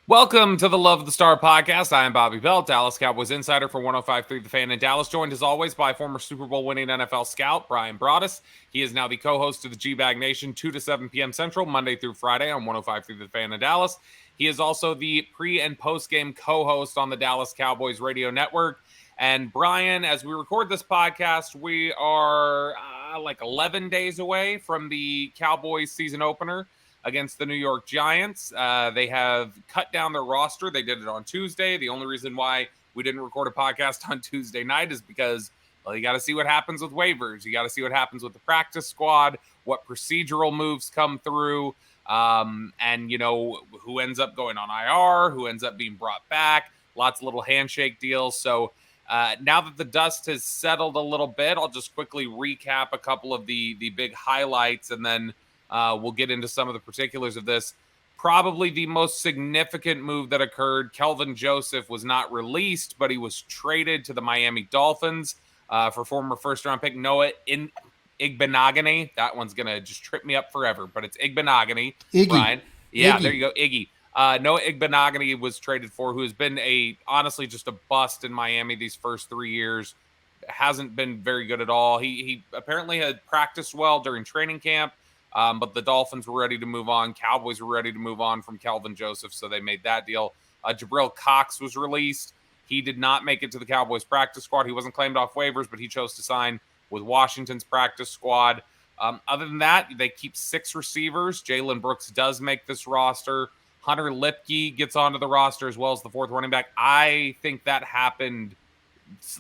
Welcome to the Love of the Star podcast. I am Bobby Bell, Dallas Cowboys insider for 105.3 The Fan in Dallas, joined as always by former Super Bowl winning NFL scout Brian Broaddus. He is now the co-host of the G-Bag Nation, 2 to 7 p.m. Central, Monday through Friday on 105.3 The Fan in Dallas. He is also the pre- and post-game co-host on the Dallas Cowboys radio network. And Brian, as we record this podcast, we are like 11 days away from the Cowboys season opener against the New York Giants. They have cut down their roster. They did it on Tuesday. The only reason why we didn't record a podcast on Tuesday night is because, well, you got to see what happens with waivers. You got to see what happens with the practice squad, what procedural moves come through, and, you know, who ends up going on IR, who ends up being brought back, lots of little handshake deals. So now that the dust has settled a little bit, I'll just quickly recap a couple of the big highlights, and then we'll get into some of the particulars of this. Probably the most significant move that occurred, Kelvin Joseph was not released, but he was traded to the Miami Dolphins for former first-round pick Noah Igbenogany. That one's going to just trip me up forever, but it's Igbenogany. Iggy. Brian. Yeah, Iggy. There you go, Iggy. Noah Igbenogany was traded for, who has been honestly just a bust in Miami these first 3 years. Hasn't been very good at all. He apparently had practiced well during training camp. But the Dolphins were ready to move on. Cowboys were ready to move on from Kelvin Joseph, so they made that deal. Jabril Cox was released. He did not make it to the Cowboys practice squad. He wasn't claimed off waivers, but he chose to sign with Washington's practice squad. Other than that, they keep 6 receivers. Jalen Brooks does make this roster. Hunter Lipkey gets onto the roster as well as the 4th running back. I think that happened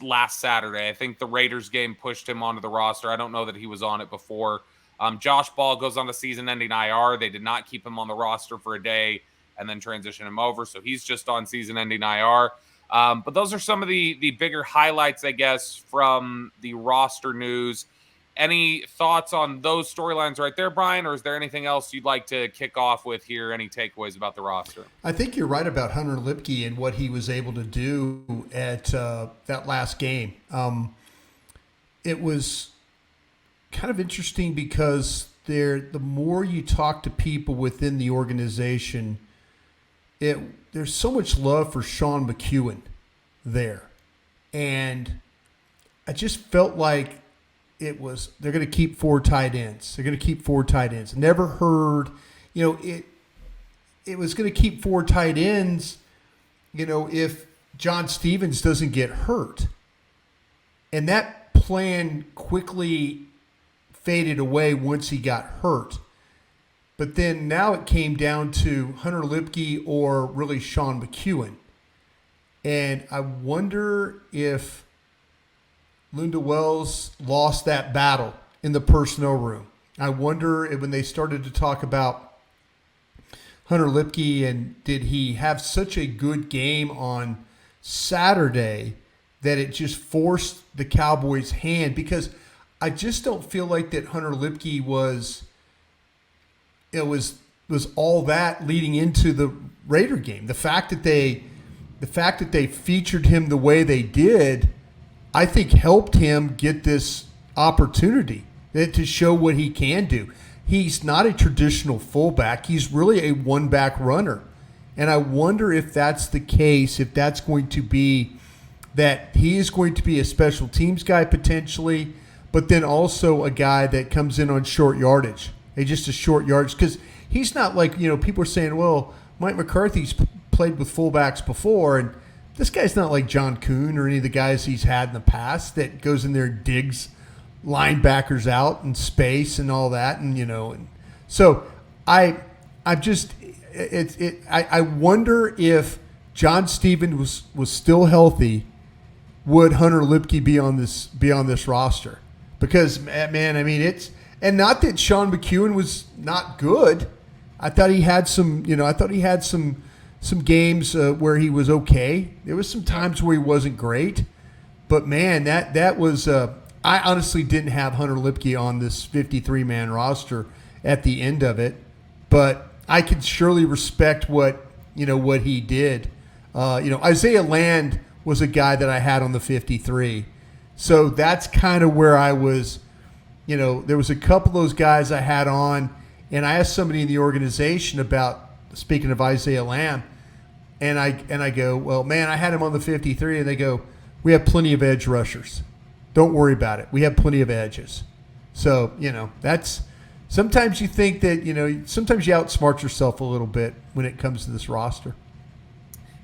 last Saturday. I think the Raiders game pushed him onto the roster. I don't know that he was on it before. Josh Ball goes on the season-ending IR. They did not keep him on the roster for a day and then transition him over, so he's just on season-ending IR. But those are some of the bigger highlights, I guess, from the roster news. Any thoughts on those storylines right there, Brian, or is there anything else you'd like to kick off with here? Any takeaways about the roster? I think you're right about Hunter Lipkey and what he was able to do at that last game. It was kind of interesting because the more you talk to people within the organization, there's so much love for Sean McEwen there. And I just felt like they're going to keep 4 tight ends. They're going to keep 4 tight ends. Never heard, it was going to keep 4 tight ends, if John Stevens doesn't get hurt. And that plan quickly faded away once he got hurt. But then now it came down to Hunter Lipkey or really Sean McEwen. And I wonder if Lunda Wells lost that battle in the personnel room. I wonder if when they started to talk about Hunter Lipkey and did he have such a good game on Saturday that it just forced the Cowboys' hand, because I just don't feel like that Hunter Lipkey was all that leading into the Raider game. The fact that they featured him the way they did, I think helped him get this opportunity to show what he can do. He's not a traditional fullback. He's really a one-back runner. And I wonder if that's the case, if that's going to be that he is going to be a special teams guy potentially, but then also a guy that comes in on short yardage. Just a short yardage. Because he's not like, people are saying, well, Mike McCarthy's played with fullbacks before, and this guy's not like John Kuhn or any of the guys he's had in the past that goes in there and digs linebackers out in space and all that. And so I wonder if John Stevens was still healthy, would Hunter Lipkey be on this roster? Because, man, I mean, and not that Sean McEwen was not good. I thought he had some games where he was okay. There was some times where he wasn't great. But, man, that was I honestly didn't have Hunter Lipkey on this 53-man roster at the end of it. But I could surely respect what he did. Isaiah Land was a guy that I had on the 53. So that's kind of where I was, there was a couple of those guys I had on, and I asked somebody in the organization about, speaking of Isaiah Lamb, And I go, well, man, I had him on the 53, and they go, we have plenty of edge rushers. Don't worry about it. We have plenty of edges. So, that's sometimes you think that, sometimes you outsmart yourself a little bit when it comes to this roster.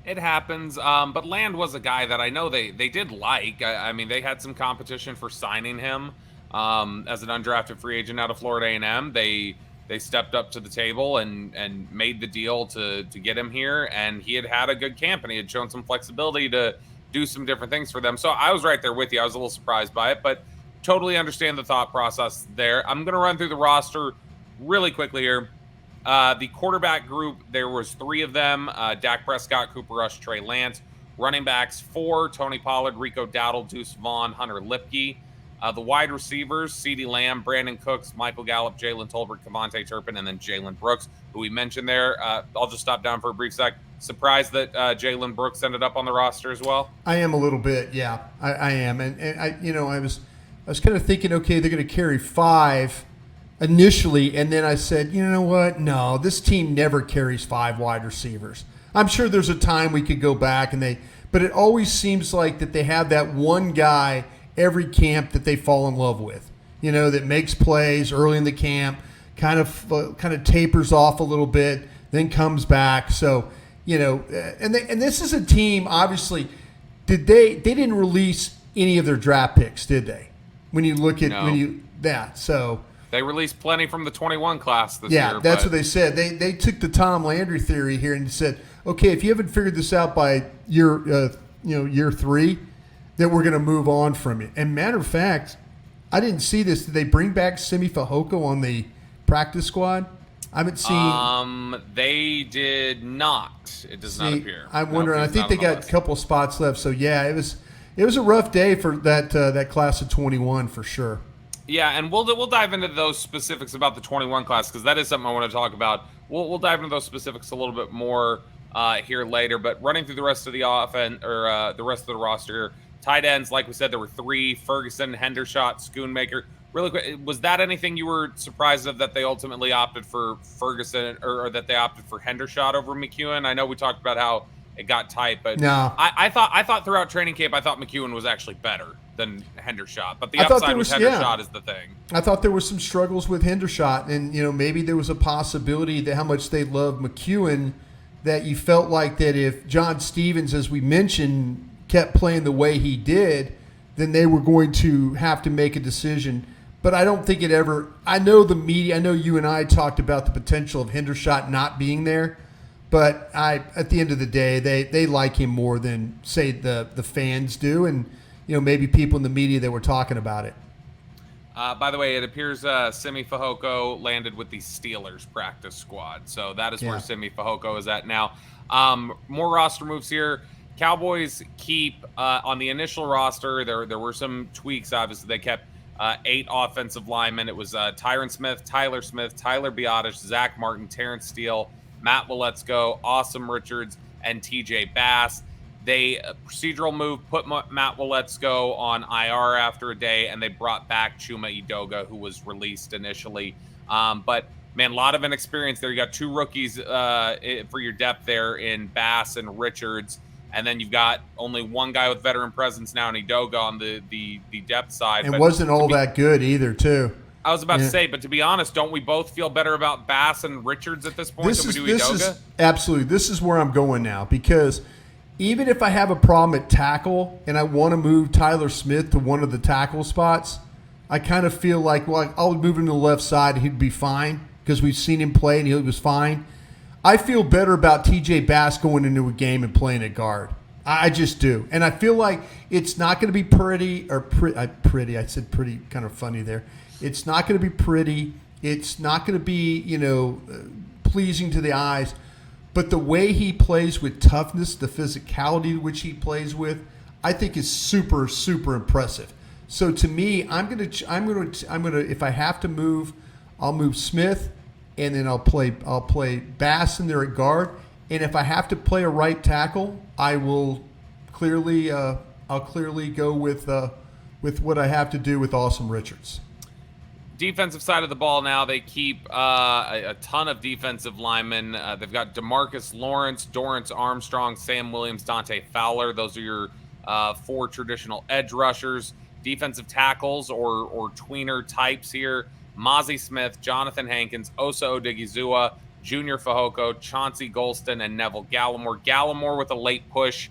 It happens, but Land was a guy that I know they did like. I mean, they had some competition for signing him as an undrafted free agent out of Florida A&M. They stepped up to the table and made the deal to get him here, and he had a good camp, and he had shown some flexibility to do some different things for them. So I was right there with you. I was a little surprised by it, but totally understand the thought process there. I'm going to run through the roster really quickly here. The quarterback group, there was 3 of them, Dak Prescott, Cooper Rush, Trey Lance. Running backs, 4, Tony Pollard, Rico Dowdle, Deuce Vaughn, Hunter Lipkey. The wide receivers, CeeDee Lamb, Brandon Cooks, Michael Gallup, Jalen Tolbert, Kevontae Turpin, and then Jalen Brooks, who we mentioned there. I'll just stop down for a brief sec. Surprised that Jalen Brooks ended up on the roster as well? I am a little bit, yeah. I am. And I was kind of thinking, okay, they're going to carry 5 initially, and then I said, you know what? No, this team never carries 5 wide receivers. I'm sure there's a time we could go back, but it always seems like that they have that one guy every camp that they fall in love with, that makes plays early in the camp, kind of tapers off a little bit, then comes back. So, and this is a team, obviously, they didn't release any of their draft picks, did they? When you look at so they released plenty from the 21 class this year. Yeah, that's what they said. They took the Tom Landry theory here and said, okay, if you haven't figured this out by year 3, that we're going to move on from it. And matter of fact, I didn't see this. Did they bring back Simi Fehoko on the practice squad? I haven't seen. They did not. It does not appear. I'm wondering. I think they got a couple spots left. So yeah, it was a rough day for that class of 21 for sure. Yeah, and we'll dive into those specifics about the 21 class because that is something I want to talk about. We'll dive into those specifics a little bit more here later. But running through the rest of the offense or the rest of the roster. Tight ends, like we said, there were 3: Ferguson, Hendershot, Schoonmaker. Really quick, was that anything you were surprised of that they ultimately opted for Ferguson or that they opted for Hendershot over McEwen? I know we talked about how it got tight, but no. I thought throughout training camp, I thought McEwen was actually better than Hendershot. But the upside with Hendershot is the thing. I thought there were some struggles with Hendershot, and maybe there was a possibility that how much they loved McEwen, that you felt like that if John Stevens, as we mentioned, kept playing the way he did, then they were going to have to make a decision. But I don't think it ever – I know the media – I know you and I talked about the potential of Hendershot not being there, but at the end of the day, they like him more than, say, the fans do and, maybe people in the media that were talking about it. By the way, it appears Simi Fehoko landed with the Steelers practice squad. So that is where Simi Fehoko is at now. More roster moves here. Cowboys keep on the initial roster. There were some tweaks. Obviously, they kept 8 offensive linemen. It was Tyron Smith, Tyler Biotish, Zach Martin, Terrence Steele, Matt Waletzko, Awesome Richards, and TJ Bass. They procedural move put Matt Waletzko on IR after a day, and they brought back Chuma Edoga, who was released initially. But man, a lot of inexperience there. You got 2 rookies for your depth there in Bass and Richards. And then you've got only one guy with veteran presence now in Edoga on the depth side. It wasn't all that good either, too. I was about to say, but to be honest, don't we both feel better about Bass and Richards at this point than we do Edoga? Absolutely. This is where I'm going now, because even if I have a problem at tackle and I want to move Tyler Smith to one of the tackle spots, I kind of feel like, well, I'll move him to the left side and he'd be fine because we've seen him play and he was fine. I feel better about TJ Bass going into a game and playing at guard. I just do. And I feel like it's not going to be pretty. I said pretty, kind of funny there. It's not going to be pretty. It's not going to be, pleasing to the eyes. But the way he plays with toughness, the physicality which he plays with, I think is super, super impressive. So to me, I'm gonna if I have to move, I'll move Smith. And then I'll play Bass in there at guard. And if I have to play a right tackle, I will clearly go with what I have to do with Awesome Richards. Defensive side of the ball now, they keep a ton of defensive linemen. They've got DeMarcus Lawrence, Dorrance Armstrong, Sam Williams, Dante Fowler. Those are your 4 traditional edge rushers. Defensive tackles or tweener types here: Mozzie Smith, Jonathan Hankins, Osa Odigizua, Junior Fehoko, Chauncey Golston, and Neville Gallimore. Gallimore with a late push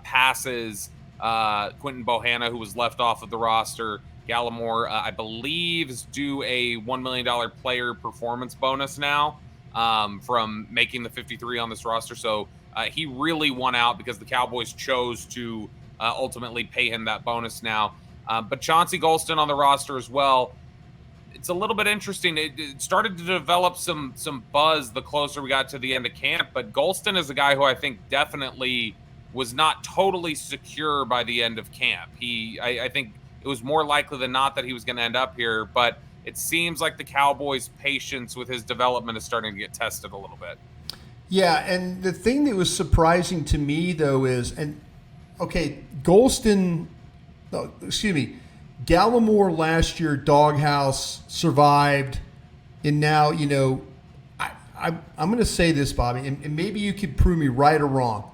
passes Quinton Bohanna, who was left off of the roster. Gallimore, I believe, is due a $1 million player performance bonus now from making the 53 on this roster. So he really won out because the Cowboys chose to ultimately pay him that bonus now. But Chauncey Golston on the roster as well. It's a little bit interesting. It started to develop some buzz the closer we got to the end of camp. But Golston is a guy who I think definitely was not totally secure by the end of camp. I think it was more likely than not that he was going to end up here, but it seems like the Cowboys' patience with his development is starting to get tested a little bit. Yeah, and the thing that was surprising to me, though, is, Gallimore last year, doghouse, survived, and now, I'm going to say this, Bobby, and maybe you could prove me right or wrong.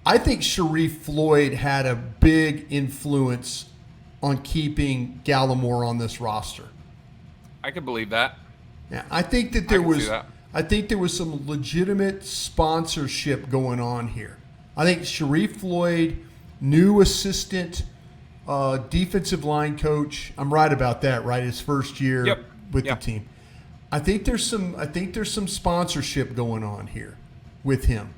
I think Sharif Floyd had a big influence on keeping Gallimore on this roster. I could believe that. Yeah, I think that there was some legitimate sponsorship going on here. I think Sharif Floyd, new assistant defensive line coach. I'm right about that, right? His first year with the team. I think there's some sponsorship going on here with him,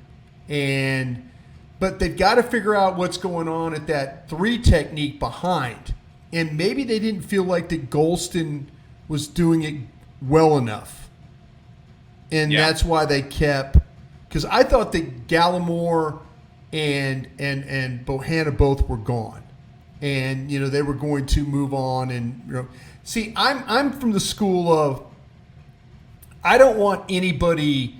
but they've got to figure out what's going on at that 3 technique behind. And maybe they didn't feel like that Golston was doing it well enough. And that's why they kept, because I thought that Gallimore and Bohanna both were gone. And, they were going to move on. And, see, I'm from the school of, I don't want anybody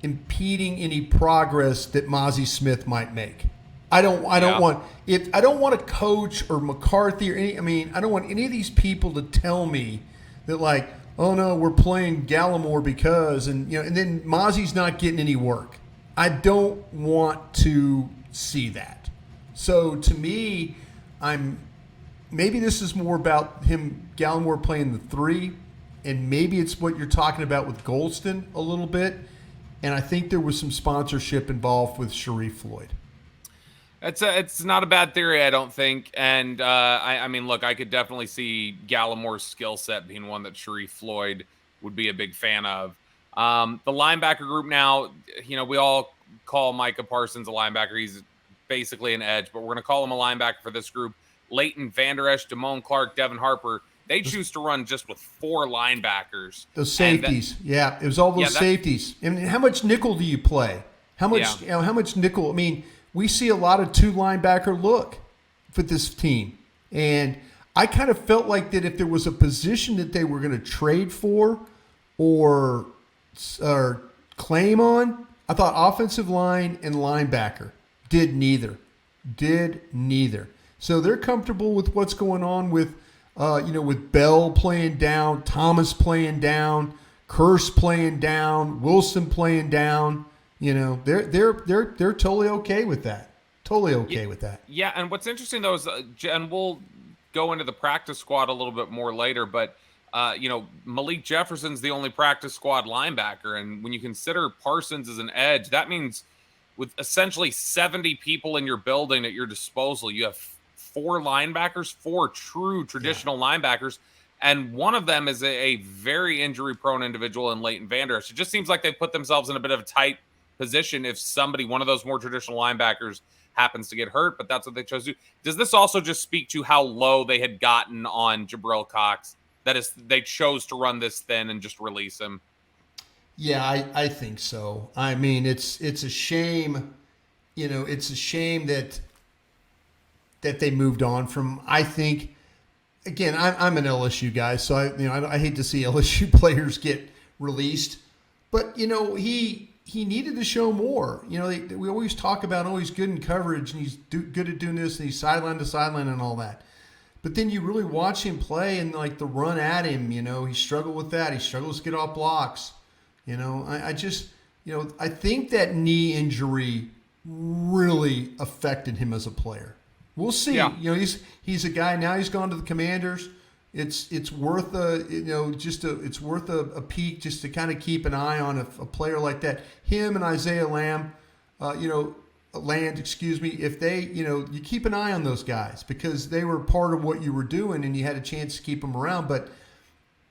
impeding any progress that Mozzie Smith might make. I don't want a coach or McCarthy or I don't want any of these people to tell me that, like, oh no, we're playing Gallimore because, and then Mozzie's not getting any work. I don't want to see that. So to me, maybe this is more about Gallimore playing the 3, and maybe it's what you're talking about with Golston a little bit. And I think there was some sponsorship involved with Sharif Floyd. It's not a bad theory, I don't think. And I mean, look, I could definitely see Gallimore's skill set being one that Sharif Floyd would be a big fan of. The linebacker group now, we all call Micah Parsons a linebacker. He's basically an edge, but we're going to call him a linebacker for this group. Leighton Vander Esch, Damone Clark, Devin Harper. They choose to run just with 4 linebackers. Those safeties. It was all those safeties. And how much nickel do you play? How much nickel? We see a lot of 2 linebacker look for this team. And I kind of felt like that if there was a position that they were going to trade for or claim on, I thought offensive line and linebacker did neither. So they're comfortable with what's going on with, with Bell playing down, Thomas playing down, Curse playing down, Wilson playing down. They're totally okay with that. Yeah, and what's interesting though is, and we'll go into the practice squad a little bit more later, but Malik Jefferson's the only practice squad linebacker, and when you consider Parsons as an edge, that means with essentially 70 people in your building at your disposal, you have 4 linebackers, 4 true traditional linebackers, and one of them is a very injury-prone individual in Leighton Vander Esch. It just seems like they put themselves in a bit of a tight position if one of those more traditional linebackers happens to get hurt, but that's what they chose to do. Does this also just speak to how low they had gotten on Jabril Cox? That is, they chose to run this thin and just release him. Yeah, I think so. It's a shame. It's a shame that they moved on from. I think, again, I'm an LSU guy, so I hate to see LSU players get released, but he needed to show more. We always talk about, he's good in coverage and he's good at doing this and he's sideline to sideline and all that. But then you really watch him play and like the run at him, he struggled with that. He struggles to get off blocks. I just, I think that knee injury really affected him as a player. We'll see. Yeah. He's a guy now. He's gone to the Commanders. It's worth it's worth a peek just to kind of keep an eye on a player like that. Him and Isaiah Land, if they, you keep an eye on those guys because they were part of what you were doing and you had a chance to keep them around. But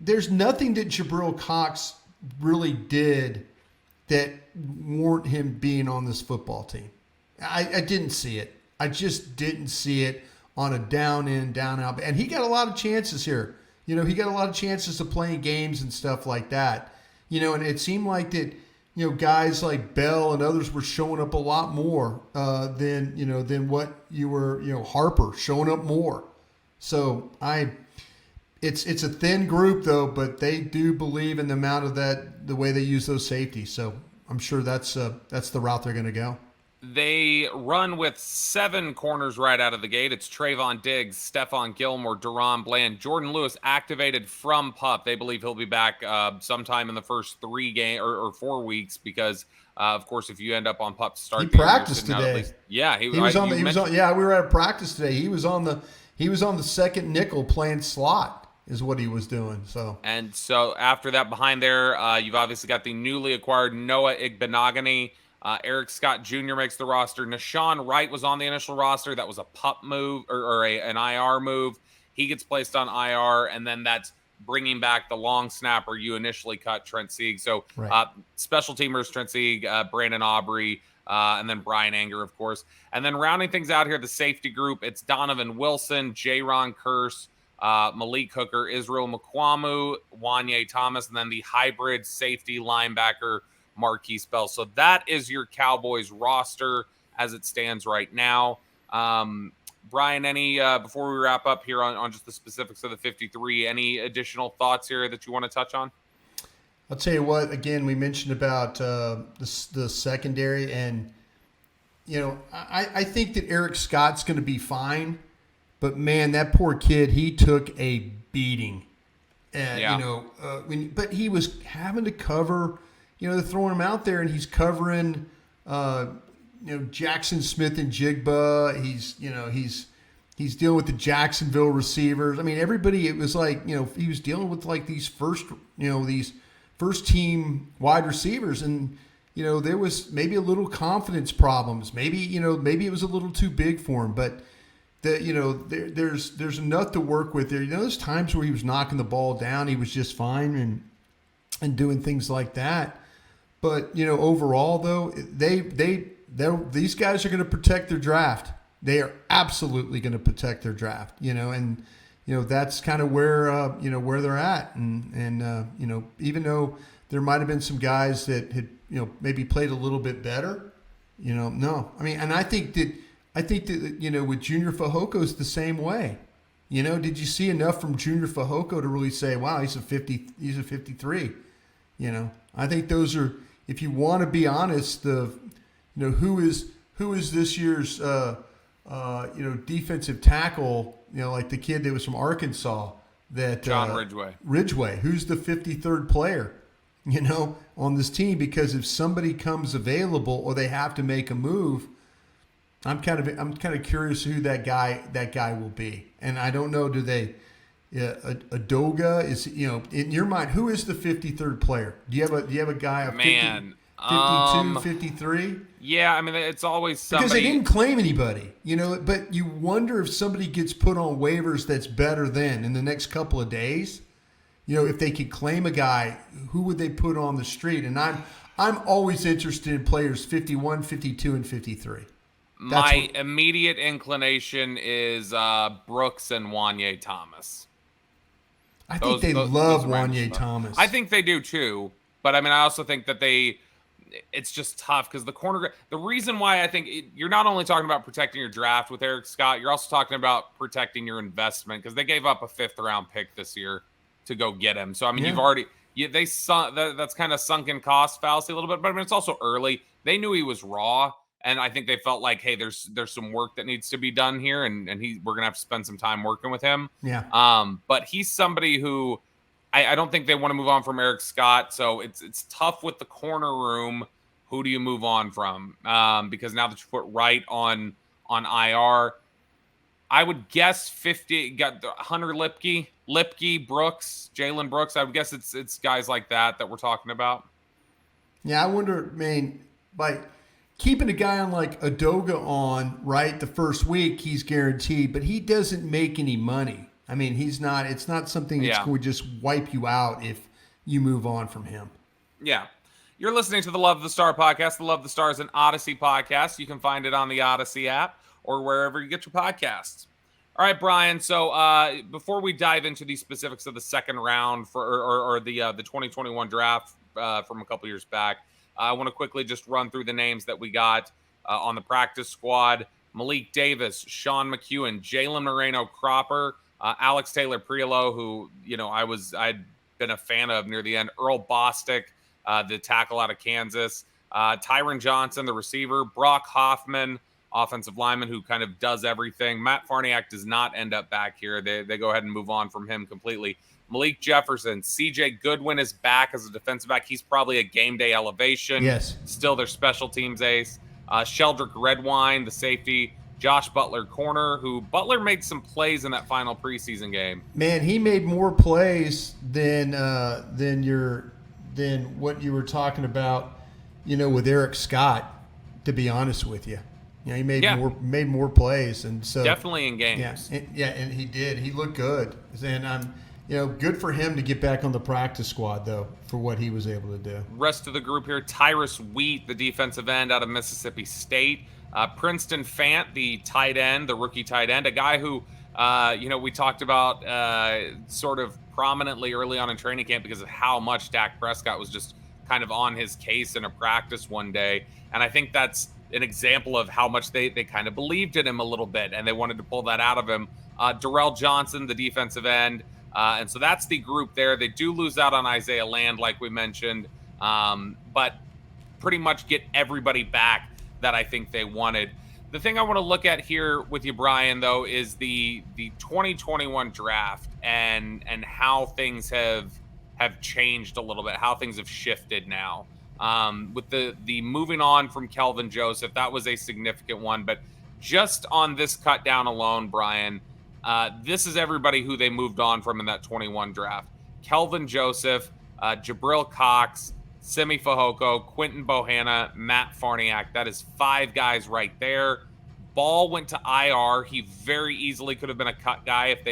there's nothing that Jabril Cox really did that warrant him being on this football team. I didn't see it. I just didn't see it on a down in, down out. And he got a lot of chances here. He got a lot of chances of playing games and stuff like that. And it seemed like that, guys like Bell and others were showing up a lot more than what you were, Harper showing up more. So it's a thin group though, but they do believe in the amount of the way they use those safeties. So I'm sure that's the route they're going to go. They run with 7 corners right out of the gate. It's Trayvon Diggs, Stephon Gilmore, Deron Bland, Jordan Lewis activated from PUP. They believe he'll be back sometime in the first 3 game or 4 weeks because, of course, if you end up on PUP to start, he practiced today. He was on. Yeah, we were at practice today. He was on the second nickel playing slot is what he was doing. So after that, behind there, you've obviously got the newly acquired Noah Igbenogany. Eric Scott Jr. makes the roster. Nashawn Wright was on the initial roster. That was a PUP move or an IR move. He gets placed on IR, and then that's bringing back the long snapper you initially cut, Trent Sieg. So right. Special teamers, Trent Sieg, Brandon Aubrey, and then Brian Anger, of course. And then rounding things out here, the safety group, it's Donovan Wilson, J-Ron Curse, Malik Hooker, Israel Mukwamu, Wanye Thomas, and then the hybrid safety linebacker, Marquise Bell. So that is your Cowboys roster as it stands right now. Brian, any before we wrap up here on just the specifics of the 53, any additional thoughts here that you want to touch on? I'll tell you what, again, we mentioned about the secondary, and I think that Eric Scott's going to be fine, but man, that poor kid, he took a beating. But he was having to cover. They're throwing him out there, and he's covering, Jackson Smith and Jigba. He's dealing with the Jacksonville receivers. I mean, everybody. It was like he was dealing with like these first team wide receivers, and there was maybe a little confidence problems. Maybe it was a little too big for him, but there's enough to work with there. There's times where he was knocking the ball down, he was just fine and doing things like that. But overall though, these guys are going to protect their draft. They are absolutely going to protect their draft. And that's kind of where where they're at. And even though there might have been some guys that had maybe played a little bit better, no. I mean, and I think that with Junior Fehoko is the same way. Did you see enough from Junior Fehoko to really say, wow, he's a 53? I think those are, if you want to be honest, who is this year's defensive tackle, like the kid that was from Arkansas, that John Ridgeway, who's the 53rd player, on this team, because if somebody comes available or they have to make a move, I'm kind of curious who that guy will be. And I don't know, do they Adoga is, in your mind, who is the 53rd player? Do you have a guy of 52, 53? Yeah, I mean, it's always somebody. Because they didn't claim anybody, but you wonder if somebody gets put on waivers that's better than in the next couple of days. If they could claim a guy, who would they put on the street? And I'm always interested in players 51, 52, and 53. My immediate inclination is Brooks and Wanye Thomas. I think they love Wanye Thomas. I think they do too. But I mean, I also think that it's just tough because the reason why I think you're not only talking about protecting your draft with Eric Scott, you're also talking about protecting your investment because they gave up a 5th round pick this year to go get him. So, I mean, that's kind of sunken cost fallacy a little bit, but I mean, it's also early. They knew he was raw. And I think they felt like, hey, there's some work that needs to be done here, and we're gonna have to spend some time working with him. Yeah. But he's somebody who I don't think they want to move on from Eric Scott. So it's tough with the corner room. Who do you move on from? Because now that you put Wright on IR, I would guess 50 got Hunter Lipkey, Brooks, Jalen Brooks. I would guess it's guys like that we're talking about. Yeah, I wonder, man, like keeping a guy on like Adoga on, right, the first week, he's guaranteed, but he doesn't make any money. I mean, it's not something that's going to just wipe you out if you move on from him. Yeah. You're listening to the Love the Star podcast. The Love the Star is an Audacy podcast. You can find it on the Audacy app or wherever you get your podcasts. All right, Brian. So before we dive into the specifics of the second round or the 2021 draft from a couple years back, I want to quickly just run through the names that we got on the practice squad. Malik Davis, Sean McEwen, Jalen Moreno-Cropper, Alex Taylor-Priolo, who, I'd been a fan of near the end, Earl Bostic, the tackle out of Kansas, Tyron Johnson, the receiver, Brock Hoffman, offensive lineman who kind of does everything. Matt Farniak does not end up back here. They go ahead and move on from him completely. Malik Jefferson, CJ Goodwin is back as a defensive back. He's probably a game day elevation. Yes. Still their special teams ace. Sheldrick Redwine, the safety. Josh Butler, corner, who Butler made some plays in that final preseason game. Man, he made more plays than what you were talking about, with Eric Scott, to be honest with you. He made more plays, and so definitely in games. And he did. He looked good, and I'm good for him to get back on the practice squad though for what he was able to do. Rest of the group here: Tyrus Wheat, the defensive end out of Mississippi State. Princeton Fant, the tight end, the rookie tight end, a guy who, we talked about sort of prominently early on in training camp because of how much Dak Prescott was just kind of on his case in a practice one day. And I think that's an example of how much they kind of believed in him a little bit, and they wanted to pull that out of him. Darrell Johnson, the defensive end. And so that's the group there. They do lose out on Isaiah Land, like we mentioned, but pretty much get everybody back that I think they wanted. The thing I want to look at here with you, Brian, though, is the 2021 draft and how things have changed a little bit, how things have shifted now. With the moving on from Kelvin Joseph, that was a significant one. But just on this cut down alone, Brian, this is everybody who they moved on from in that 21 draft. Kelvin Joseph, Jabril Cox, Simi Fehoko, Quentin Bohanna, Matt Farniak. That is 5 guys right there. Ball went to IR. He very easily could have been a cut guy if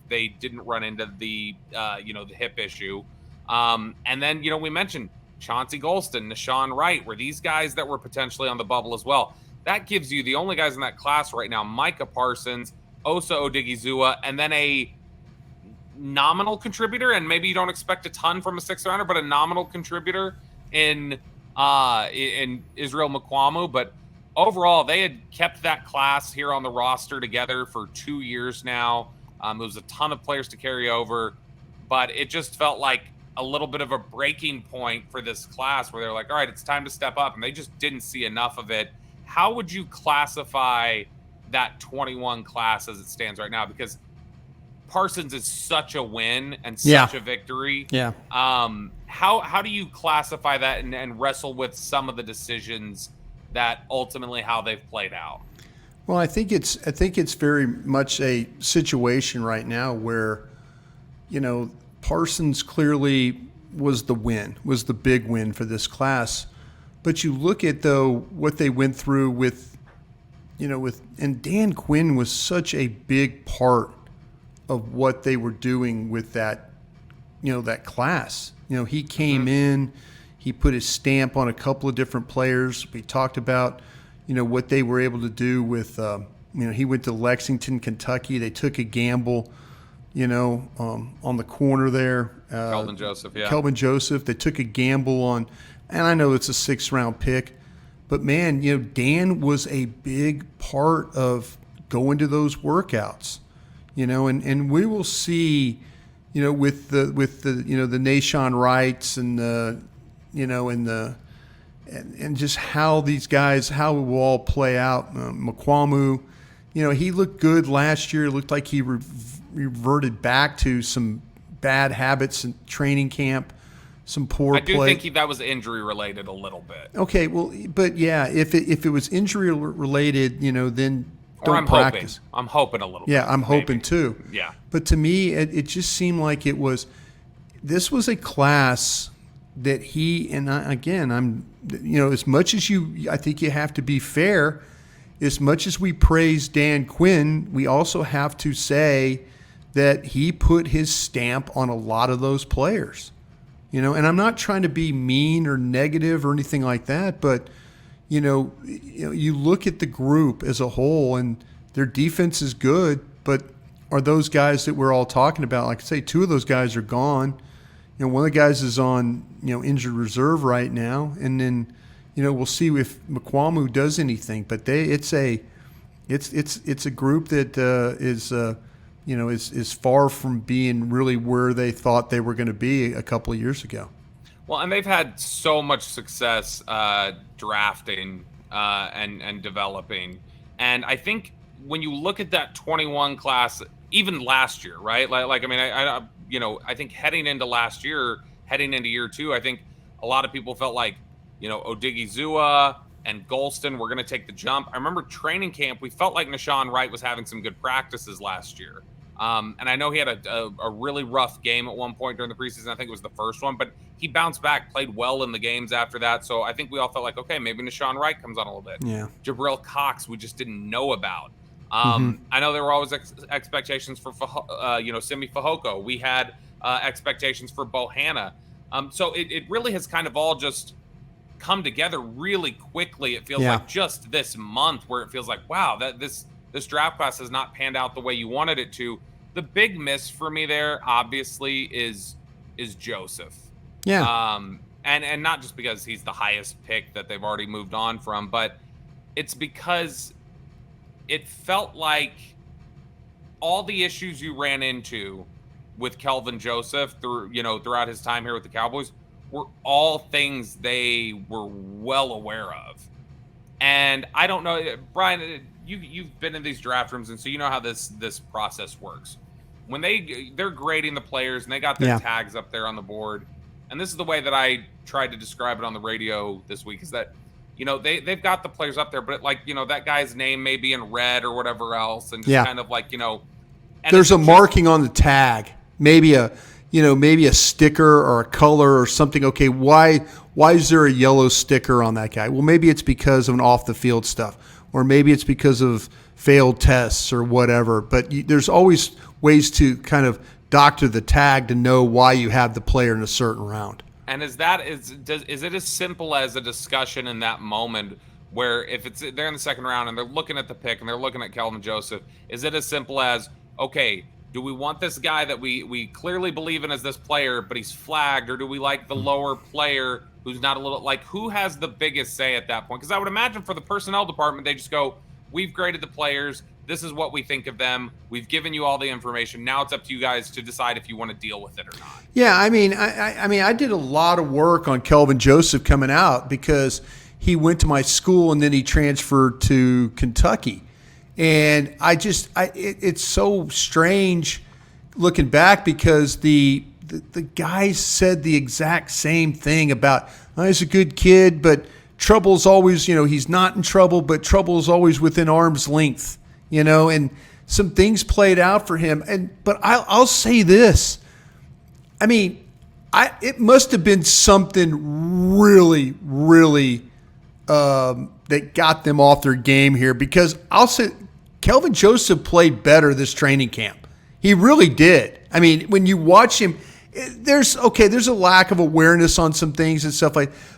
they didn't run into the the hip issue. And then we mentioned Chauncey Golston, Nashawn Wright, were these guys that were potentially on the bubble as well. That gives you the only guys in that class right now: Micah Parsons, Osa Odigizua, and then a nominal contributor, and maybe you don't expect a ton from a 6th rounder, but a nominal contributor in Israel Mukuamu. But overall, they had kept that class here on the roster together for 2 years now. It was a ton of players to carry over, but it just felt like a little bit of a breaking point for this class where they're like, all right, it's time to step up, and they just didn't see enough of it. How would you classify that 21 class as it stands right now? Because Parsons is such a win and such a victory. Yeah. How do you classify that and wrestle with some of the decisions that ultimately how they've played out? Well, I think it's very much a situation right now where, Parsons clearly was the big win for this class. But you look at though what they went through with and Dan Quinn was such a big part of what they were doing with that, that class. He came in, he put his stamp on a couple of different players. We talked about, what they were able to do with, he went to Lexington, Kentucky. They took a gamble, on the corner there. Kelvin Joseph, yeah. Kelvin Joseph. They took a gamble on, and I know it's a 6th round pick, but man, Dan was a big part of going to those workouts. And we will see, with the Nashawn Wrights and the and just how these guys, how it will all play out. McQuamu, he looked good last year. It looked like he reverted back to some bad habits in training camp, some poor play. I do think that was injury related a little bit. Okay, well, but yeah, if it was injury related, then don't I'm practice. I'm hoping a little bit. Yeah, I'm hoping too. Yeah. But to me, it just seemed like this was a class that as much as I think you have to be fair, as much as we praise Dan Quinn, we also have to say that he put his stamp on a lot of those players. And I'm not trying to be mean or negative or anything like that, but you look at the group as a whole and their defense is good, but are those guys that we're all talking about, like I say, two of those guys are gone. One of the guys is on, injured reserve right now, and then, we'll see if McQuamu does anything. But it's a group that is far from being really where they thought they were going to be a couple of years ago. Well, and they've had so much success drafting and developing, and I think when you look at that 21 class, even last year, right? I think heading into year two, I think a lot of people felt like, Odigizua and Golston were going to take the jump. I remember training camp, we felt like Nahshon Wright was having some good practices last year. And I know he had a really rough game at one point during the preseason. I think it was the first one, but he bounced back, played well in the games after that. So I think we all felt like, okay, maybe Nahshon Wright comes on a little bit. Yeah. Jabril Cox, we just didn't know about. I know there were always expectations for Simi Fehoko. We had expectations for Bohanna. So it really has kind of all just come together really quickly. It feels like just this month where it feels like, wow, that this draft class has not panned out the way you wanted it to. The big miss for me there, obviously, is Joseph. Yeah. And not just because he's the highest pick that they've already moved on from, but it's because it felt like all the issues you ran into with Kelvin Joseph throughout his time here with the Cowboys were all things they were well aware of. And I don't know, Brian, you've been in these draft rooms, and so you know how this process works. When they're grading the players and they got their tags up there on the board, and this is the way that I tried to describe it on the radio this week, is that they've got the players up there, but that guy's name may be in red or whatever else, and just kind of and there's a marking on the tag, maybe a sticker or a color or something. Okay, why is there a yellow sticker on that guy? Well, maybe it's because of an off the field stuff, or maybe it's because of failed tests or whatever. But there's always ways to kind of doctor the tag to know why you have the player in a certain round. And is it as simple as a discussion in that moment where if they're in the second round and they're looking at the pick and they're looking at Kelvin Joseph, is it as simple as, okay, do we want this guy that we clearly believe in as this player, but he's flagged, or do we like the lower player who's not a little, who has the biggest say at that point? Because I would imagine for the personnel department, they just go, we've graded the players. This is what we think of them. We've given you all the information. Now it's up to you guys to decide if you want to deal with it or not. Yeah, I did a lot of work on Kelvin Joseph coming out because he went to my school and then he transferred to Kentucky. And it's so strange looking back because the guys said the exact same thing about, he's a good kid, but trouble's always, he's not in trouble, but trouble is always within arm's length, and some things played out for him. But I'll say this. It must have been something really, really that got them off their game here, because I'll say Kelvin Joseph played better this training camp. He really did. When you watch him, there's a lack of awareness on some things and stuff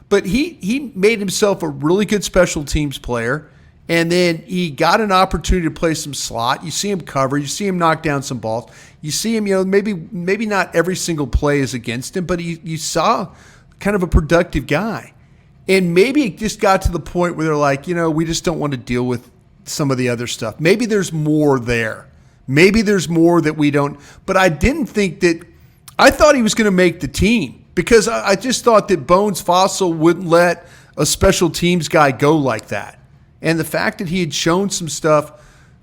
but he made himself a really good special teams player, and then he got an opportunity to play some slot. You see him cover, you see him knock down some balls, you see him, maybe not every single play is against him, but you saw kind of a productive guy. And maybe it just got to the point where they're like, we just don't want to deal with some of the other stuff. Maybe there's more there. Maybe there's more that we don't. But I didn't think that. I thought he was going to make the team because I just thought that Bones Fossil wouldn't let a special teams guy go like that. And the fact that he had shown some stuff,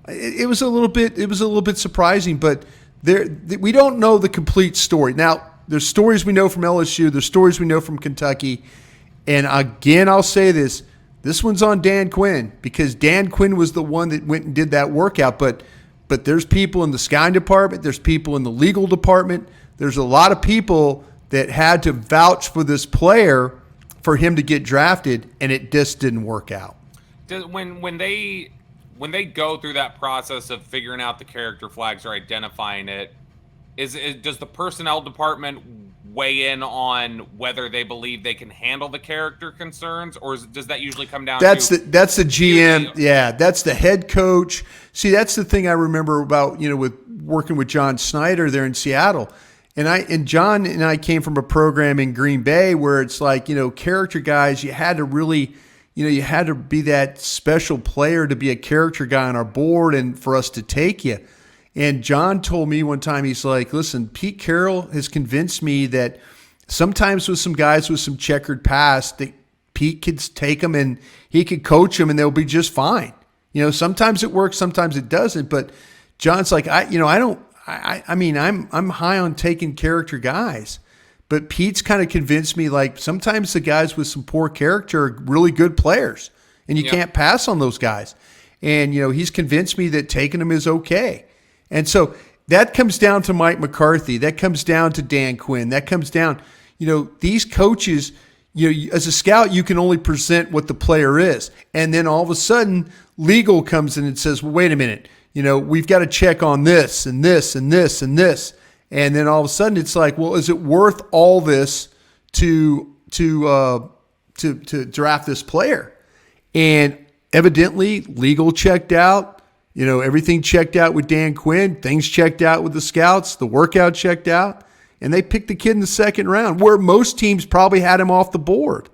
it was a little bit surprising, but we don't know the complete story. Now, there's stories we know from LSU, there's stories we know from Kentucky. And again, I'll say this one's on Dan Quinn, because Dan Quinn was the one that went and did that workout. But there's people in the scouting department, there's people in the legal department, there's a lot of people that had to vouch for this player for him to get drafted, and it just didn't work out. When they go through that process of figuring out the character flags or identifying it, does the personnel department weigh in on whether they believe they can handle the character concerns, or does that usually come down that's to that's the GM? Yeah, that's the head coach. See, that's the thing I remember about, with working with John Snyder there in Seattle. And John and I came from a program in Green Bay where it's like, character guys, you had to really, you had to be that special player to be a character guy on our board and for us to take you. And John told me one time, he's like, listen, Pete Carroll has convinced me that sometimes with some guys with some checkered past, that Pete could take them and he could coach them and they'll be just fine. Sometimes it works, sometimes it doesn't. But John's like, I'm high on taking character guys. But Pete's kind of convinced me, like, sometimes the guys with some poor character are really good players, and you can't pass on those guys. And, he's convinced me that taking them is okay. And so that comes down to Mike McCarthy. That comes down to Dan Quinn. That comes down, these coaches, as a scout, you can only present what the player is. And then all of a sudden, legal comes in and says, well, wait a minute, we've got to check on this and this and this and this. And then all of a sudden it's like, well, is it worth all this to draft this player? And evidently legal checked out, everything checked out with Dan Quinn, things checked out with the scouts, the workout checked out, and they picked the kid in the second round, where most teams probably had him off the board.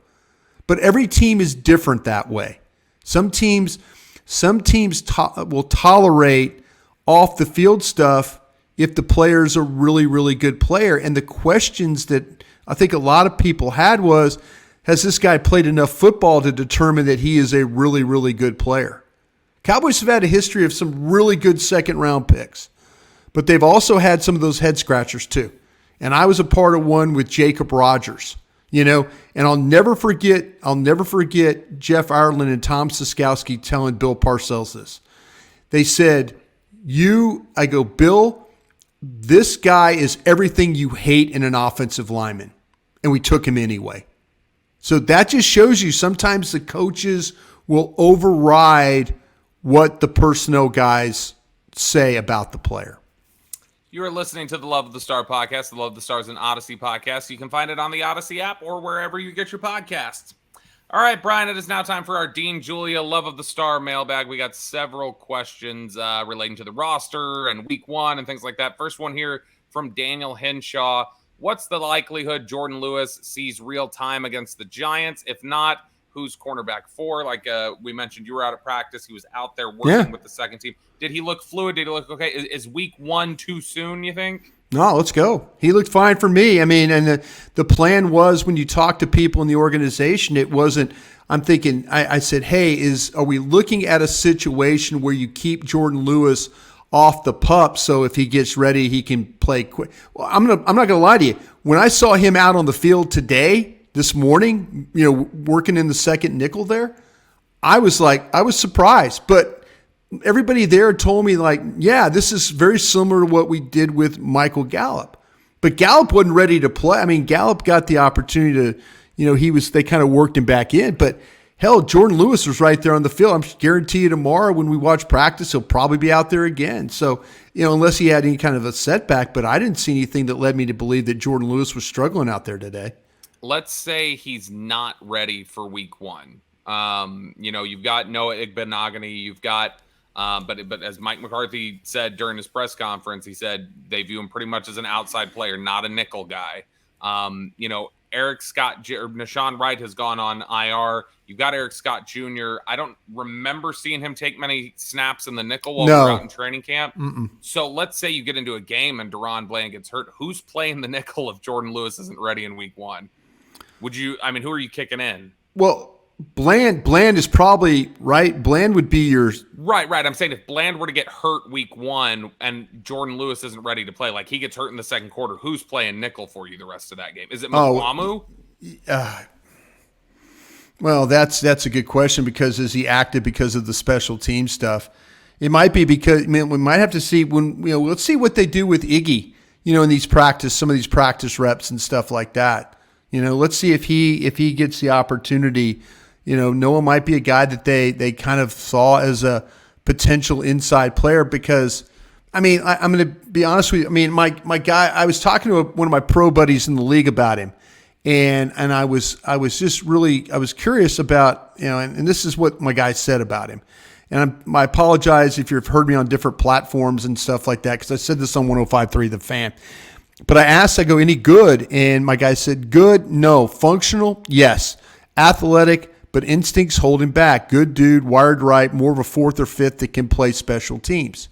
But every team is different that way. Some teams will tolerate off the field stuff if the player's a really, really good player. And the questions that I think a lot of people had was, has this guy played enough football to determine that he is a really, really good player? Cowboys have had a history of some really good second-round picks, but they've also had some of those head-scratchers too. And I was a part of one with Jacob Rogers, and I'll never forget Jeff Ireland and Tom Siskowski telling Bill Parcells this. They said, I go, Bill, this guy is everything you hate in an offensive lineman. And we took him anyway. So that just shows you sometimes the coaches will override what the personnel guys say about the player. You are listening to the Love of the Star podcast. The Love of the Star is an Audacy podcast. You can find it on the Audacy app or wherever you get your podcasts. All right, Brian, it is now time for our Dean Julia Love of the Star mailbag. We got several questions relating to the roster and week one and things like that. First one here from Daniel Henshaw. What's the likelihood Jordan Lewis sees real time against the Giants? If not, who's cornerback for? Like we mentioned, you were out at practice. He was out there working with the second team. Did he look fluid? Did he look okay? Is week one too soon, you think? No, let's go. He looked fine for me. I mean, and the plan was, when you talk to people in the organization, it wasn't, I'm thinking, I said, hey, are we looking at a situation where you keep Jordan Lewis off the pup so if he gets ready, he can play quick? Well, I'm not going to lie to you. When I saw him out on the field this morning, working in the second nickel there, I was surprised. But everybody there told me, like, yeah, this is very similar to what we did with Michael Gallup. But Gallup wasn't ready to play. I mean, Gallup got the opportunity to, they kind of worked him back in. But hell, Jordan Lewis was right there on the field. I'm guarantee you tomorrow when we watch practice, he'll probably be out there again. So, unless he had any kind of a setback, but I didn't see anything that led me to believe that Jordan Lewis was struggling out there today. Let's say he's not ready for week one. You've got Noah Igbenogany, you've got but as Mike McCarthy said during his press conference, he said they view him pretty much as an outside player, not a nickel guy. Eric Scott or Nashawn Wright has gone on IR. You've got Eric Scott Jr. I don't remember seeing him take many snaps in the nickel while we were out in training camp. Mm-mm. So let's say you get into a game and Deron Bland gets hurt. Who's playing the nickel if Jordan Lewis isn't ready in week one? Who are you kicking in? Well, Bland is probably right. Bland would be your Right. I'm saying if Bland were to get hurt week 1 and Jordan Lewis isn't ready to play, like he gets hurt in the second quarter, who's playing nickel for you the rest of that game? Is it Mukwamu? Well, that's a good question because is he active because of the special team stuff? It might be because we might have to see let's see what they do with Iggy, in some of these practice reps and stuff like that. Let's see if he gets the opportunity. Noah might be a guy that they kind of saw as a potential inside player because, I'm going to be honest with you. My guy, I was talking to one of my pro buddies in the league about him. And I was just really, I was curious about, and this is what my guy said about him. And I apologize if you've heard me on different platforms and stuff like that, because I said this on 105.3 The Fan. But I go, any good? And my guy said, good, no. Functional, yes. Athletic, but instincts hold him back. Good dude, wired right, more of a fourth or fifth that can play special teams.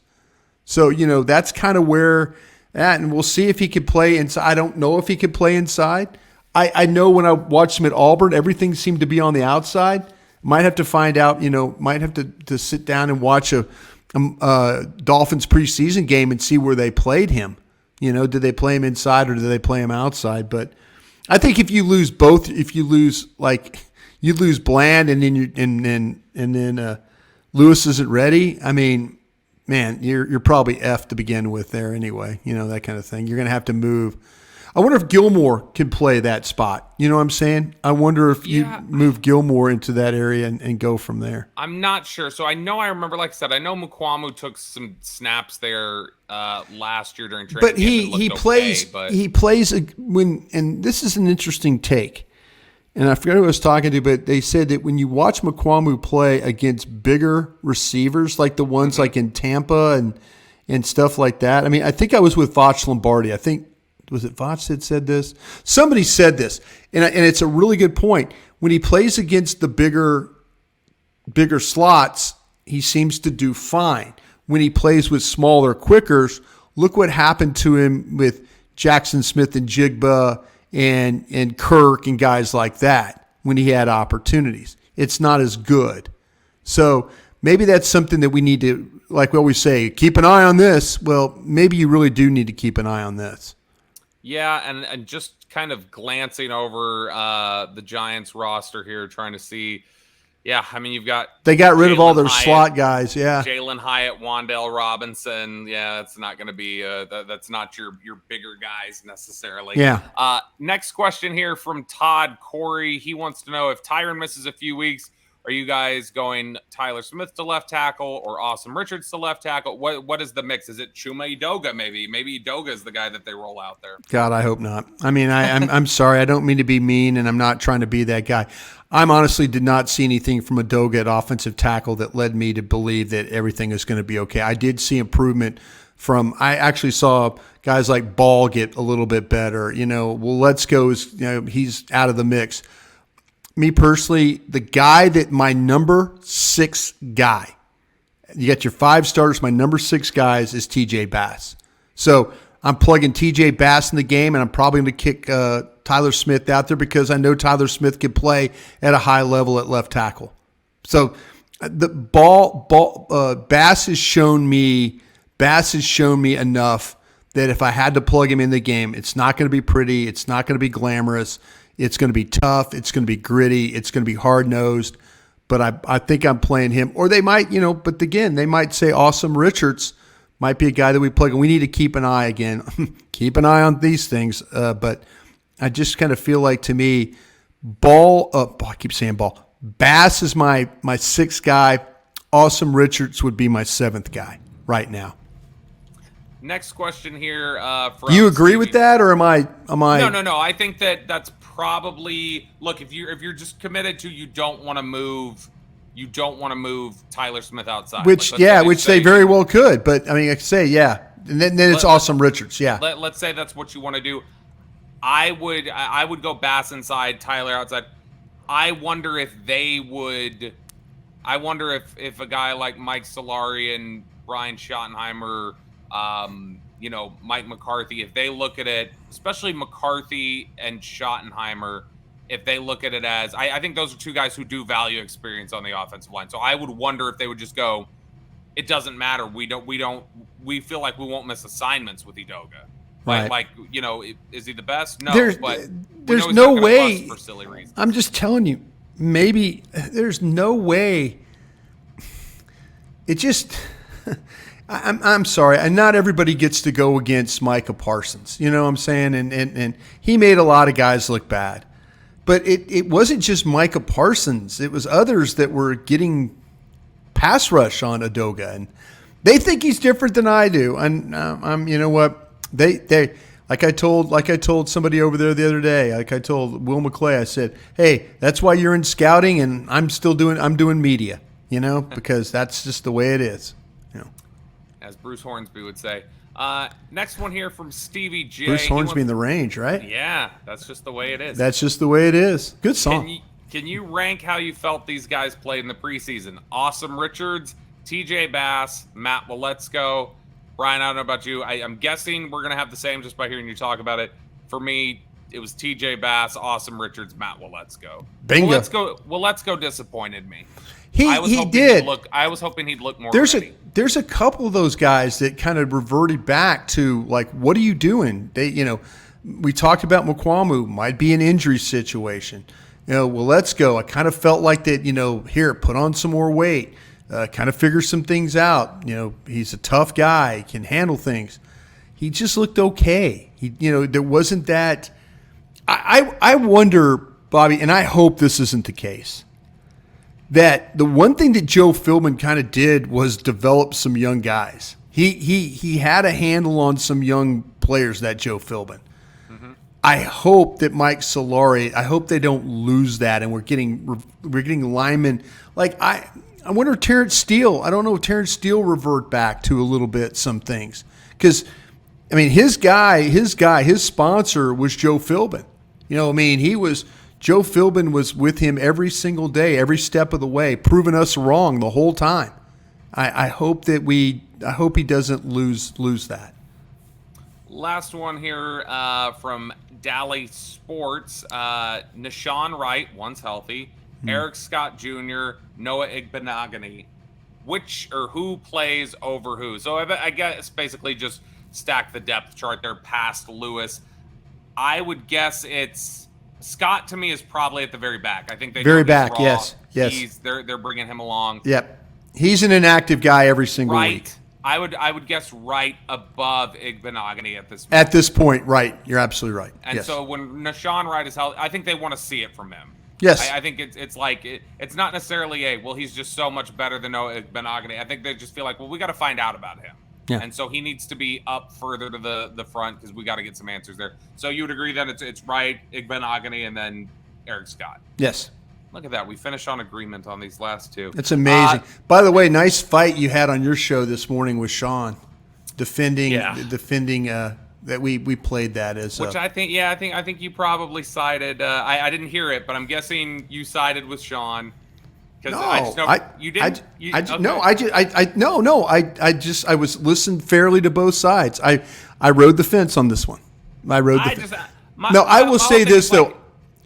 So, that's kind of where at, and we'll see if he can play inside. I don't know if he can play inside. I know when I watched him at Auburn, everything seemed to be on the outside. Might have to find out, might have to sit down and watch a Dolphins preseason game and see where they played him. Did they play him inside or did they play him outside? But I think if you lose both, if you lose Bland and then Lewis isn't ready, man, you're probably F to begin with there anyway. That kind of thing. You're going to have to move. I wonder if Gilmore can play that spot. You know what I'm saying? I wonder if you move Gilmore into that area and go from there. I'm not sure. So I remember, like I said, I know Mukwamu took some snaps there last year during training. But he plays when, and this is an interesting take. And I forgot who I was talking to, but they said that when you watch Mukwamu play against bigger receivers, like the ones like in Tampa and stuff like that. I think I was with Voch Lombardi. I think, was it Voch that said this? Somebody said this, and it's a really good point. When he plays against the bigger slots, he seems to do fine. When he plays with smaller quickers, look what happened to him with Jackson Smith and Jigba and Kirk and guys like that when he had opportunities. It's not as good. So maybe that's something that we need to, like we always say, keep an eye on this. Well, maybe you really do need to keep an eye on this. Yeah, and just kind of glancing over the Giants roster here, trying to see. Yeah, they got rid of all their slot guys. Yeah, Jalen Hyatt, Wan'Dale Robinson. Yeah, that's not going to be. That's not your bigger guys necessarily. Yeah. Next question here from Todd Corey. He wants to know if Tyron misses a few weeks, are you guys going Tyler Smith to left tackle or Awesome Richards to left tackle? What is the mix? Is it Chuma Edoga maybe? Maybe Edoga is the guy that they roll out there. God, I hope not. I'm sorry. I don't mean to be mean, and I'm not trying to be that guy. I honestly did not see anything from Edoga at offensive tackle that led me to believe that everything is going to be okay. I did see improvement I actually saw guys like Ball get a little bit better. Let's go. He's out of the mix. Me personally, the guy that my number 6 guy, you got your 5 starters, my number 6 guys is TJ Bass. So I'm plugging TJ Bass in the game, and I'm probably going to kick Tyler Smith out there because I know Tyler Smith can play at a high level at left tackle. So the Bass has shown me enough that if I had to plug him in the game, it's not going to be pretty. It's not going to be glamorous. It's going to be tough. It's going to be gritty. It's going to be hard-nosed. But I think I'm playing him. Or they might, but again, they might say Awesome Richards might be a guy that we plug. And we need to keep an eye again. Keep an eye on these things. But I just kind of feel like, to me, I keep saying Ball. Bass is my 6th guy. Awesome Richards would be my 7th guy right now. Next question here. Do you agree with that, or am I? No. I think that's probably, look, if you're just committed to, you don't want to move Tyler Smith outside. Which they very well could, but I say, yeah. And then it's Awesome Richards, yeah. Let's say that's what you want to do. I would go Bass inside, Tyler outside. I wonder if a guy like Mike Solari and Brian Schottenheimer, Mike McCarthy, if they look at it, especially McCarthy and Schottenheimer, if they look at it as, I think those are two guys who do value experience on the offensive line. So I would wonder if they would just go, it doesn't matter. We feel like we won't miss assignments with Edoga. Right. Like, you know, is he the best? No, but there's no way. For silly reasons. I'm just telling you, maybe there's no way. It just, I'm sorry. And not everybody gets to go against Micah Parsons. You know what I'm saying? And he made a lot of guys look bad. But it wasn't just Micah Parsons. It was others that were getting pass rush on Edoga. And they think he's different than I do. And I'm, you know what? They like I told somebody over there the other day, like I told Will McClay, I said, hey, that's why you're in scouting and I'm doing media, you know, because that's just the way it is, you know. As Bruce Hornsby would say. Next one here from Stevie J. Bruce Hornsby in the range, right? Yeah, that's just the way it is. That's just the way it is. Good song. Can you rank how you felt these guys played in the preseason? Awesome Richards, TJ Bass, Matt Waletzko. Brian, I don't know about you. I'm guessing we're going to have the same just by hearing you talk about it. For me, it was TJ Bass, Awesome Richards, Matt Waletzko. Bingo. Waletzko disappointed me. He did. I was hoping he'd look more ready. There's a couple of those guys that kind of reverted back to, like, what are you doing? They, you know, we talked about Mukwamu, might be an injury situation. You know, Waletzko, I kind of felt like that, you know, here, put on some more weight. Kind of figure some things out. You know, he's a tough guy, can handle things. He just looked okay. There wasn't that. I wonder, Bobby, and I hope this isn't the case, that the one thing that Joe Philbin kind of did was develop some young guys. He had a handle on some young players, that Joe Philbin. Mm-hmm. I hope that Mike Solari, I hope they don't lose that, and we're getting linemen like I wonder if Terrence Steele, I don't know if Terrence Steele revert back to a little bit some things. Because, I mean, his sponsor was Joe Philbin. You know, I mean, Joe Philbin was with him every single day, every step of the way, proving us wrong the whole time. I hope he doesn't lose that. Last one here from Dally Sports. Nashawn Wright, once healthy. Eric Scott Jr., Noah Igbenogany. Who plays over who? So I guess basically just stack the depth chart there past Lewis. I would guess it's Scott. To me, is probably at the very back. I think they very back. Yes. They're bringing him along. Yep, he's an inactive guy every single week. I would guess right above Igbenogany at this point. At this point, right. You're absolutely right. And so when Nashawn Wright is healthy, I think they want to see it from him. Yes. I think it's not necessarily he's just so much better than Noah Igbenogany. I think they just feel like, well, we got to find out about him. Yeah. And so he needs to be up further to the front because we got to get some answers there. So you would agree that it's Wright, Igbenogany, and then Eric Scott. Yes. Look at that. We finished on agreement on these last two. It's amazing. By the way, nice fight you had on your show this morning with Sean defending that we played that as which I think you probably sided. I didn't hear it, but I'm guessing you sided with Sean. No, I just know you didn't. I was listening fairly to both sides. I rode the fence on this one. I will say this though.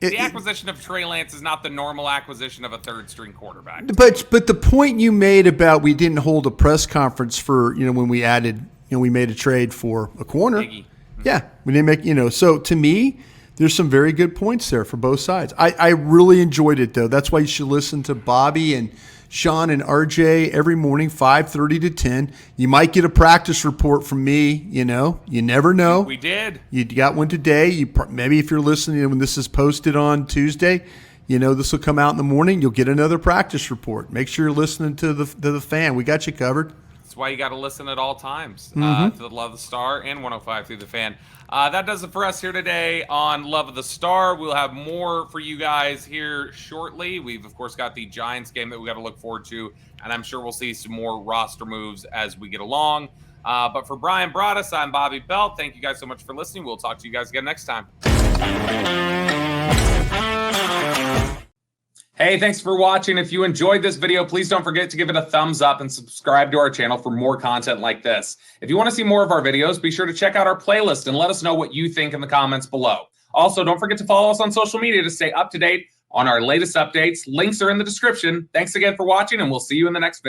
The acquisition of Trey Lance is not the normal acquisition of a third-string quarterback. But the point you made about we didn't hold a press conference for when we added we made a trade for a corner. Yeah, we didn't make So to me, there's some very good points there for both sides. I really enjoyed it though. That's why you should listen to Bobby and Sean and RJ every morning, 5:30 to 10. You might get a practice report from me. You never know. We did. You got one today. Maybe if you're listening when this is posted on Tuesday, this will come out in the morning. You'll get another practice report. Make sure you're listening to the fan. We got you covered. That's why you got to listen at all times to the Love of the Star and 105 through the fan. That does it for us here today on Love of the Star. We'll have more for you guys here shortly. We've, of course, got the Giants game that we got to look forward to, and I'm sure we'll see some more roster moves as we get along. But for Brian Broaddus, I'm Bobby Belt. Thank you guys so much for listening. We'll talk to you guys again next time. Hey, thanks for watching. If you enjoyed this video, please don't forget to give it a thumbs up and subscribe to our channel for more content like this. If you want to see more of our videos, be sure to check out our playlist and let us know what you think in the comments below. Also, don't forget to follow us on social media to stay up to date on our latest updates. Links are in the description. Thanks again for watching, and we'll see you in the next video.